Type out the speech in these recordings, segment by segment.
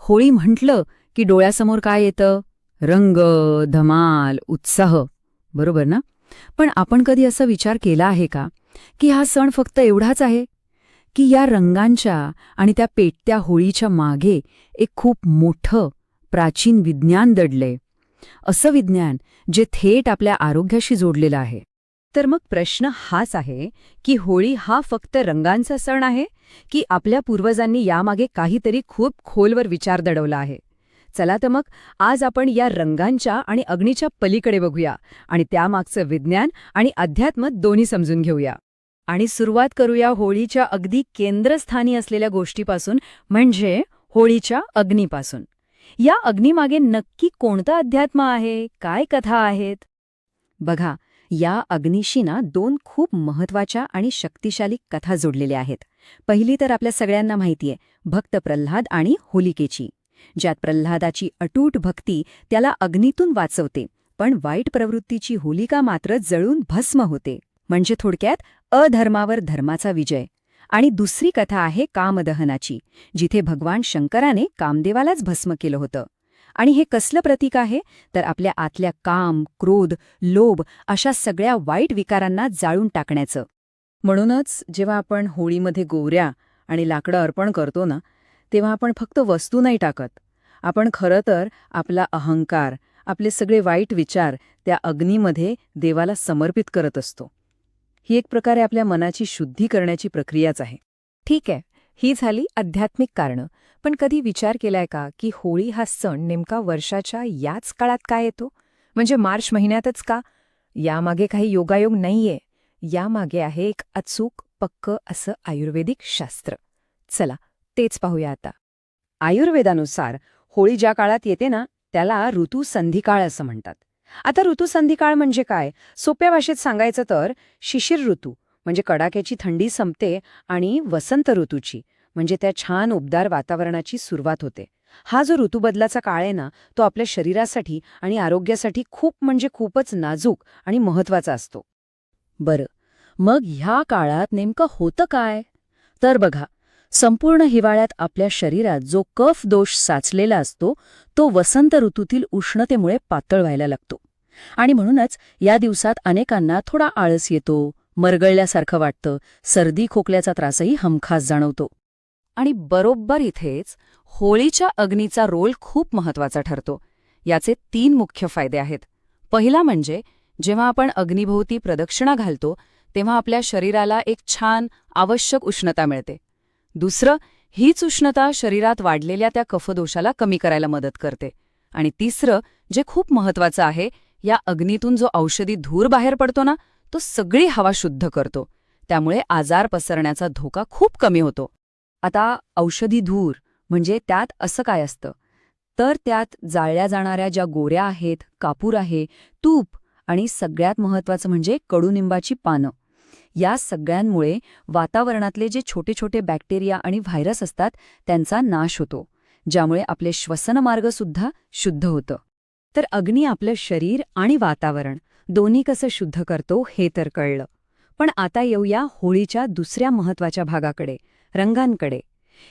होळी म्हटलं की डोळ्यासमोर काय येतं? रंग, धमाल, उत्साह. बरोबर ना? पण आपण कधी असा विचार केला आहे का की हा सण फक्त एवढाच आहे, की या रंगांच्या आणि त्या पेटत्या होळीच्या मागे एक खूप मोठं प्राचीन विज्ञान दडलंय, असं विज्ञान जे थेट आपल्या आरोग्याशी जोडलेलं आहे? तर मग प्रश्न हाच आहे की होळी हा फक्त रंगांचा सण आहे की आपल्या पूर्वजांनी यामागे काहीतरी खूप खोलवर विचार दडवला आहे. चला तर मग आज आपण या रंगांच्या आणि अग्नीच्या पलीकडे बघूया आणि त्यामागचं विज्ञान आणि अध्यात्म दोन्ही समजून घेऊया. आणि सुरुवात करूया होळीच्या अगदी केंद्रस्थानी असलेल्या गोष्टीपासून, म्हणजे होळीच्या अग्नीपासून. या अग्नीमागे नक्की कोणतं अध्यात्म आहे, काय कथा आहेत? बघा, या अग्नीशी ना दोन खूप महत्वाच्या आणि शक्तिशाली कथा जोडलेल्या आहेत. पहिली तर आपल्या सगळ्यांना माहितीये, भक्त प्रल्हाद आणि होलिकेची, ज्यात प्रल्हादाची अटूट भक्ती त्याला अग्नीतून वाचवते, पण वाईट प्रवृत्तीची होलिका मात्र जळून भस्म होते. म्हणजे थोडक्यात अधर्मावर धर्माचा विजय. आणि दुसरी कथा आहे कामदहनाची, जिथे भगवान शंकराने कामदेवालाच भस्म केलं होतं. आणि हे कसलं प्रतीक आहे? तर आपल्या आतल्या काम, क्रोध, लोभ अशा सगळ्या वाईट विकारांना जाळून टाकण्याचं. म्हणूनच जेव्हा आपण होळीमध्ये गोवऱ्या आणि लाकडं अर्पण करतो ना, तेव्हा आपण फक्त वस्तू नाही टाकत. आपण खरं तर आपला अहंकार, आपले सगळे वाईट विचार त्या अग्नीमध्ये देवाला समर्पित करत असतो. ही एक प्रकारे आपल्या मनाची शुद्धी करण्याची प्रक्रियाच आहे. ठीक आहे, ही झाली आध्यात्मिक कारणं. पण कधी विचार केलाय का की होळी हा सण नेमका वर्षाच्या याच काळात का येतो? म्हणजे मार्च महिन्यातच का? यामागे काही योगायोग नाहीये. यामागे आहे एक अचूक, पक्कं असं आयुर्वेदिक शास्त्र. चला, तेच पाहूया आता. आयुर्वेदानुसार होळी ज्या काळात येते ना, त्याला ऋतुसंधिकाळ असं म्हणतात. आता ऋतुसंधिकाळ म्हणजे काय? सोप्या भाषेत सांगायचं तर शिशिर ऋतू म्हणजे कडाक्याची थंडी संपते आणि वसंत ऋतूची म्हणजे त्या छान उबदार वातावरणाची सुरुवात होते. हा जो ऋतुबदलाचा काळ आहे ना, तो आपल्या शरीरासाठी आणि आरोग्यासाठी खूप म्हणजे खूपच नाजूक आणि महत्वाचा असतो. बरं, मग ह्या काळात नेमकं होतं काय? तर बघा, संपूर्ण हिवाळ्यात आपल्या शरीरात जो कफ दोष साचलेला असतो, तो वसंत ऋतूतील उष्णतेमुळे पातळ व्हायला लागतो. आणि म्हणूनच या दिवसात अनेकांना थोडा आळस येतो, मरगळल्यासारखं वाटतं, सर्दी खोकल्याचा त्रासही हमखास जाणवतो. आणि बरोबर इथेच होळीच्या अग्नीचा रोल खूप महत्वाचा ठरतो. याचे 3 मुख्य फायदे आहेत. पहिला म्हणजे जेव्हा आपण अग्निभोवती प्रदक्षिणा घालतो, तेव्हा आपल्या शरीराला एक छान, आवश्यक उष्णता मिळते. दुसरं, हीच उष्णता शरीरात वाढलेल्या त्या कफदोषाला कमी करायला मदत करते. आणि तिसरं, जे खूप महत्वाचं आहे, या अग्नीतून जो औषधी धूर बाहेर पडतो ना, तो सगळी हवा शुद्ध करतो. त्यामुळे आजार पसरण्याचा धोका खूप कमी होतो. आता औषधी धूर म्हणजे त्यात असं काय असतं? तर त्यात जाळल्या जाणाऱ्या ज्या गोऱ्या आहेत, कापूर आहे, तूप आणि सगळ्यात महत्त्वाचं म्हणजे कडुनिंबाची पानं. या सगळ्यांमुळे वातावरणातले जे छोटे छोटे बॅक्टेरिया आणि व्हायरस असतात त्यांचा नाश होतो, ज्यामुळे आपले श्वसनमार्गसुद्धा शुद्ध होतं. तर अग्नी आपलं शरीर आणि वातावरण दोन्ही कसं शुद्ध करतो हे तर कळलं. पण आता येऊया होळीच्या दुसऱ्या महत्त्वाच्या भागाकडे, रंगांकडे.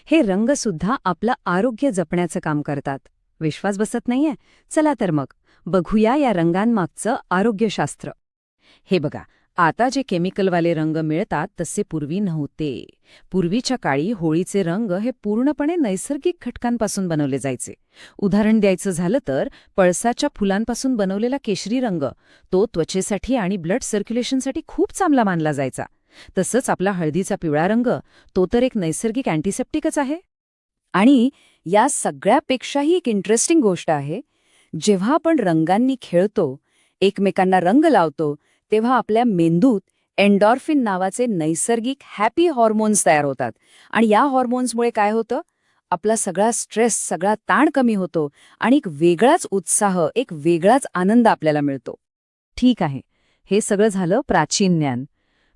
हे रंगसुद्धा आपलं आरोग्य जपण्याचं काम करतात. विश्वास बसत नाहीये? चला तर मग बघूया या रंगांमागचं आरोग्यशास्त्र. हे बघा, आता जे केमिकलवाले रंग मिळतात तसे पूर्वी नव्हते. पूर्वीच्या काळी होळीचे रंग हे पूर्णपणे नैसर्गिक घटकांपासून बनवले जायचे. उदाहरण द्यायचं झालं तर पळसाच्या फुलांपासून बनवलेला केशरी रंग, तो त्वचेसाठी आणि ब्लड सर्क्युलेशनसाठी खूप चांगला मानला जायचा. तसंच आपला हळदीचा पिवळा रंग, तो तर एक नैसर्गिक अँटिसेप्टिकच आहे. आणि या सगळ्यापेक्षाही एक इंटरेस्टिंग गोष्ट आहे, जेव्हा आपण रंगांनी खेळतो, एकमेकांना रंग लावतो, तेव्हा आपल्या मेंदूत एन्डॉर्फिन नावाचे नैसर्गिक हॅपी हॉर्मोन्स तयार होतात. आणि या हॉर्मोन्समुळे काय होतं? आपला सगळा स्ट्रेस, सगळा ताण कमी होतो आणि एक वेगळाच उत्साह, एक वेगळाच आनंद आपल्याला मिळतो. ठीक आहे, हे सगळं झालं प्राचीन ज्ञान.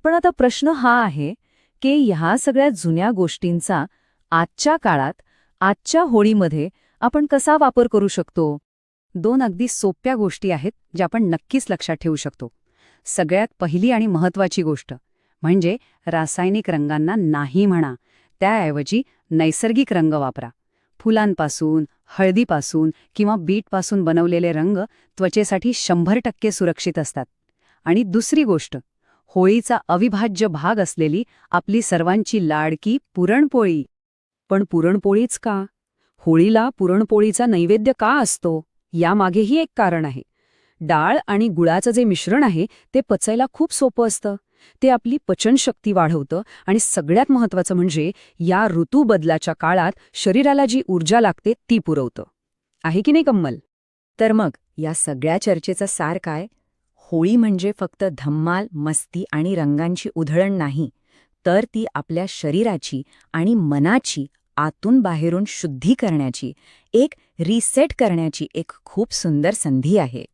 पण आता प्रश्न हा आहे की ह्या सगळ्या जुन्या गोष्टींचा आजच्या काळात, आजच्या होळीमध्ये आपण कसा वापर करू शकतो? 2 अगदी सोप्या गोष्टी आहेत ज्या आपण नक्कीच लक्षात ठेवू शकतो. सगळ्यात पहिली आणि महत्त्वाची गोष्ट म्हणजे रासायनिक रंगांना नाही म्हणा, त्याऐवजी नैसर्गिक रंग वापरा. फुलांपासून, हळदीपासून किंवा बीटपासून बनवलेले रंग त्वचेसाठी 100% सुरक्षित असतात. आणि दुसरी गोष्ट, होळीचा अविभाज्य भाग असलेली आपली सर्वांची लाडकी पुरणपोळी. पण पुरणपोळीच का? होळीला पुरणपोळीचा नैवेद्य का असतो? यामागेही एक कारण आहे. डाळ आणि गुळाचं जे मिश्रण आहे ते पचायला खूप सोपं असतं. ते आपली पचनशक्ती वाढवतं आणि सगळ्यात महत्त्वाचं म्हणजे या ऋतूबदलाच्या काळात शरीराला जी ऊर्जा लागते ती पुरवतं. आहे की नाही कम्मल? तर मग या सगळ्या चर्चेचा सार काय? होळी म्हणजे फक्त धम्माल, मस्ती आणि रंगांची उधळण नाही, तर ती आपल्या शरीराची आणि मनाची आतून बाहेरून शुद्धी करण्याची, एक रिसेट करण्याची एक खूप सुंदर संधी आहे.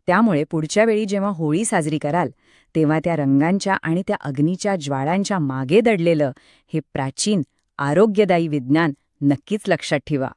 त्यामुळे पुढच्या वेळी जेव्हा होळी साजरी कराल, तेव्हा त्या रंगांच्या आणि त्या अग्नीच्या ज्वाळांच्या मागे दडलेलं हे प्राचीन, आरोग्यदायी विज्ञान नक्कीच लक्षात ठेवा.